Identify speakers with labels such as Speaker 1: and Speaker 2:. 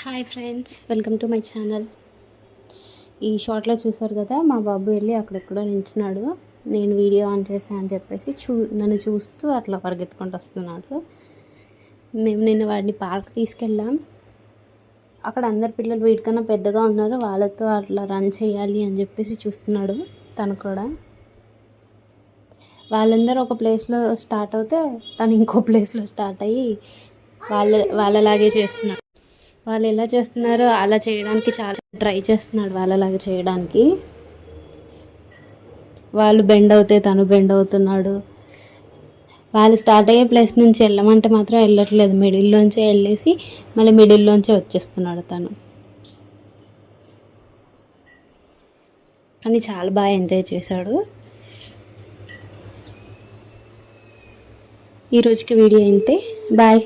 Speaker 1: Hi friends, welcome to my channel. ఈ షార్ట్లో చూసారు కదా, మా బాబు వెళ్ళి అక్కడెక్కడో నించున్నాడు. నేను వీడియో ఆన్ చేశాను అని చెప్పేసి నన్ను చూస్తూ అట్లా పరిగెత్తుకుంటూ వస్తున్నాడు. మేము నిన్న వాడిని పార్క్ తీసుకెళ్ళాం. అక్కడ అందరు పిల్లలు వీడికన్నా పెద్దగా ఉన్నారు, వాళ్ళతో అట్లా రన్ చేయాలి అని చెప్పేసి చూస్తున్నాడు. తను కూడా వాళ్ళందరూ ఒక ప్లేస్లో స్టార్ట్ అవుతే తను ఇంకో ప్లేస్లో స్టార్ట్ అయ్యి వాళ్ళలాగే చేస్తున్నాడు. వాళ్ళు ఎలా చేస్తున్నారో అలా చేయడానికి చాలా ట్రై చేస్తున్నాడు. వాళ్ళలాగా చేయడానికి వాళ్ళు బెండ్ అవుతే తను బెండ్ అవుతున్నాడు. వాళ్ళు స్టార్ట్ అయ్యే ప్లేస్ నుంచి వెళ్ళమంటే మాత్రం వెళ్ళట్లేదు. మిడిల్లోంచే వెళ్ళేసి మళ్ళీ మిడిల్లోంచే వచ్చేస్తున్నాడు తను. కానీ చాలా బాగా ఎంజాయ్ చేశాడు. ఈరోజుకి వీడియో ఇంతే. బాయ్.